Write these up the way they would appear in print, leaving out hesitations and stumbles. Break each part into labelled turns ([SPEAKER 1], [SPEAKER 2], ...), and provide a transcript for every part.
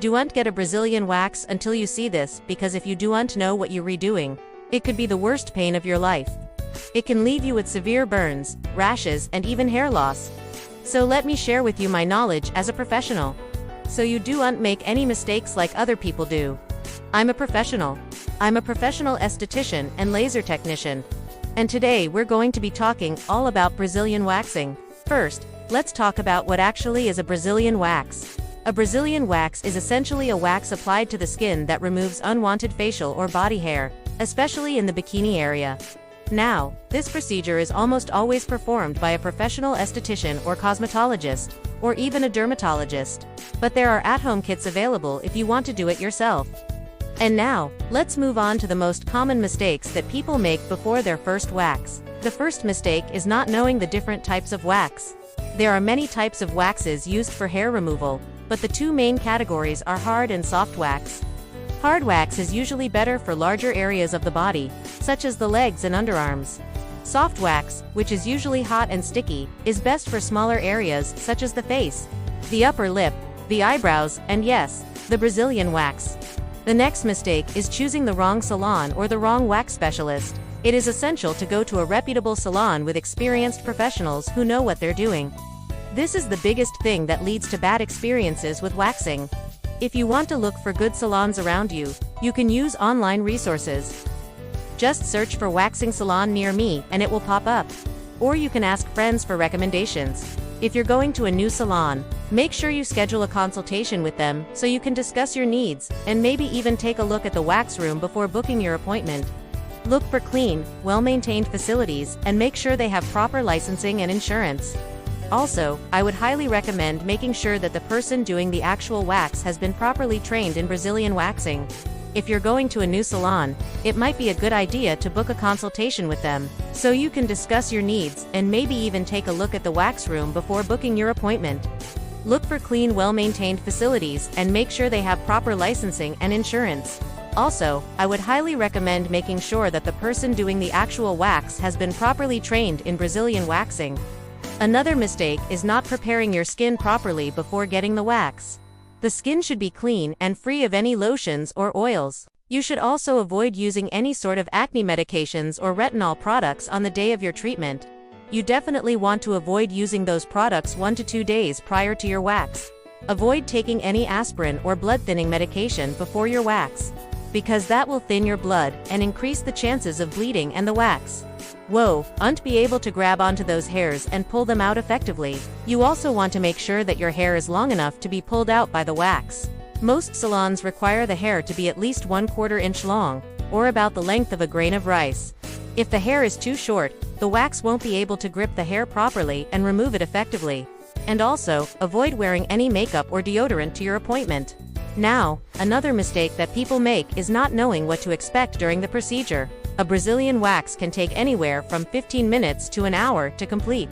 [SPEAKER 1] Don't get a Brazilian wax until you see this, because if you don't know what you're redoing, it could be the worst pain of your life. It can leave you with severe burns, rashes, and even hair loss. So let me share with you my knowledge as a professional, so you don't make any mistakes like other people do. I'm a professional. I'm a professional esthetician and laser technician. And today we're going to be talking all about Brazilian waxing. First, let's talk about what actually is a Brazilian wax. A Brazilian wax is essentially a wax applied to the skin that removes unwanted facial or body hair, especially in the bikini area. Now, this procedure is almost always performed by a professional esthetician or cosmetologist, or even a dermatologist. But there are at-home kits available if you want to do it yourself. And now, let's move on to the most common mistakes that people make before their first wax. The first mistake is not knowing the different types of wax. There are many types of waxes used for hair removal, but the two main categories are hard and soft wax. Hard wax is usually better for larger areas of the body, such as the legs and underarms. Soft wax, which is usually hot and sticky, is best for smaller areas such as the face, the upper lip, the eyebrows, and yes, the Brazilian wax. The next mistake is choosing the wrong salon or the wrong wax specialist. It is essential to go to a reputable salon with experienced professionals who know what they're doing. This is the biggest thing that leads to bad experiences with waxing. If you want to look for good salons around you, you can use online resources. Just search for waxing salon near me and it will pop up. Or you can ask friends for recommendations. If you're going to a new salon, make sure you schedule a consultation with them so you can discuss your needs, and maybe even take a look at the wax room before booking your appointment. Look for clean, well-maintained facilities, and make sure they have proper licensing and insurance. Also, I would highly recommend making sure that the person doing the actual wax has been properly trained in Brazilian waxing. If you're going to a new salon, it might be a good idea to book a consultation with them, so you can discuss your needs and maybe even take a look at the wax room before booking your appointment. Look for clean, well-maintained facilities and make sure they have proper licensing and insurance. Also, I would highly recommend making sure that the person doing the actual wax has been properly trained in Brazilian waxing. Another mistake is not preparing your skin properly before getting the wax. The skin should be clean and free of any lotions or oils. You should also avoid using any sort of acne medications or retinol products on the day of your treatment. You definitely want to avoid using those products 1 to 2 days prior to your wax. Avoid taking any aspirin or blood-thinning medication before your wax, because that will thin your blood and increase the chances of bleeding and the wax. Won't be able to grab onto those hairs and pull them out effectively. You also want to make sure that your hair is long enough to be pulled out by the wax. Most salons require the hair to be at least 1/4 inch long, or about the length of a grain of rice. If the hair is too short, the wax won't be able to grip the hair properly and remove it effectively. And also, avoid wearing any makeup or deodorant to your appointment. Now, another mistake that people make is not knowing what to expect during the procedure. A Brazilian wax can take anywhere from 15 minutes to an hour to complete.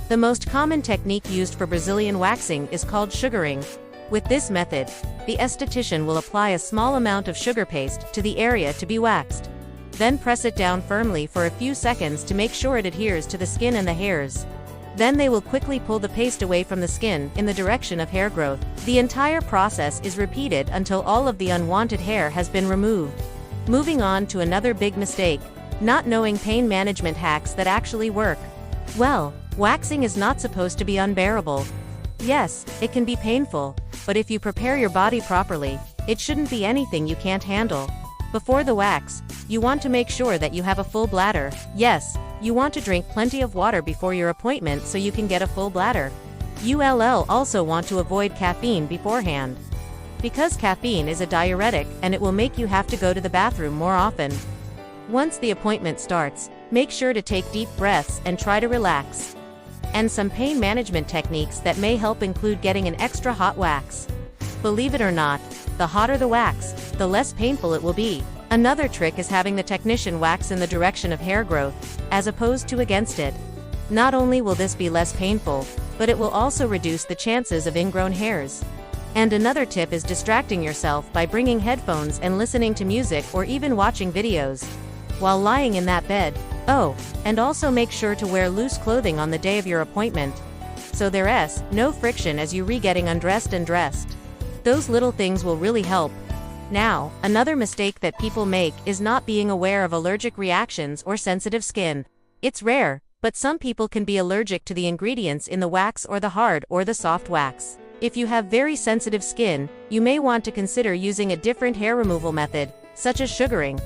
[SPEAKER 1] The most common technique used for Brazilian waxing is called sugaring. With this method, the esthetician will apply a small amount of sugar paste to the area to be waxed. Then press it down firmly for a few seconds to make sure it adheres to the skin and the hairs. Then they will quickly pull the paste away from the skin in the direction of hair growth. The entire process is repeated until all of the unwanted hair has been removed. Moving on to another big mistake, not knowing pain management hacks that actually work. Well, waxing is not supposed to be unbearable. Yes, it can be painful, but if you prepare your body properly, it shouldn't be anything you can't handle. Before the wax, you want to make sure that you have a full bladder. Yes, you want to drink plenty of water before your appointment so you can get a full bladder. You'll also want to avoid caffeine beforehand, because caffeine is a diuretic and it will make you have to go to the bathroom more often. Once the appointment starts, make sure to take deep breaths and try to relax. And some pain management techniques that may help include getting an extra hot wax. Believe it or not, the hotter the wax, the less painful it will be. Another trick is having the technician wax in the direction of hair growth, as opposed to against it. Not only will this be less painful, but it will also reduce the chances of ingrown hairs. And another tip is distracting yourself by bringing headphones and listening to music or even watching videos while lying in that bed. Oh, and also make sure to wear loose clothing on the day of your appointment, so there's no friction as you getting undressed and dressed. Those little things will really help. Now, another mistake that people make is not being aware of allergic reactions or sensitive skin. It's rare, but some people can be allergic to the ingredients in the wax or the hard or the soft wax. If you have very sensitive skin, you may want to consider using a different hair removal method, such as sugaring.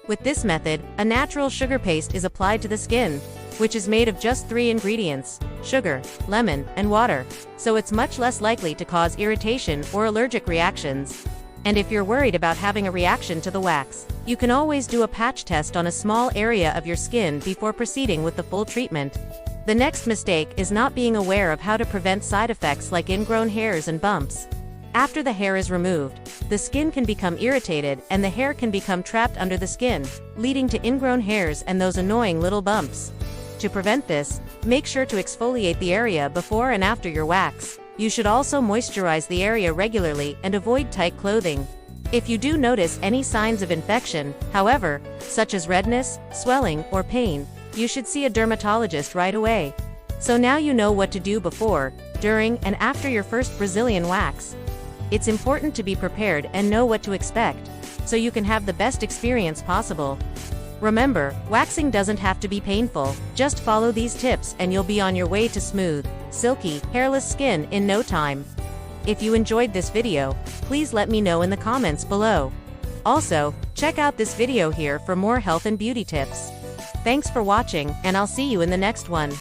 [SPEAKER 1] With this method, a natural sugar paste is applied to the skin, which is made of just 3 ingredients: sugar, lemon, and water, so it's much less likely to cause irritation or allergic reactions. And if you're worried about having a reaction to the wax, you can always do a patch test on a small area of your skin before proceeding with the full treatment. The next mistake is not being aware of how to prevent side effects like ingrown hairs and bumps. After the hair is removed, the skin can become irritated and the hair can become trapped under the skin, leading to ingrown hairs and those annoying little bumps. To prevent this, make sure to exfoliate the area before and after your wax. You should also moisturize the area regularly and avoid tight clothing. If you do notice any signs of infection, however, such as redness, swelling, or pain, you should see a dermatologist right away. So now you know what to do before, during, and after your first Brazilian wax. It's important to be prepared and know what to expect, so you can have the best experience possible. Remember, waxing doesn't have to be painful. Just follow these tips and you'll be on your way to smooth, silky, hairless skin in no time. If you enjoyed this video, please let me know in the comments below. Also, check out this video here for more health and beauty tips. Thanks for watching, and I'll see you in the next one.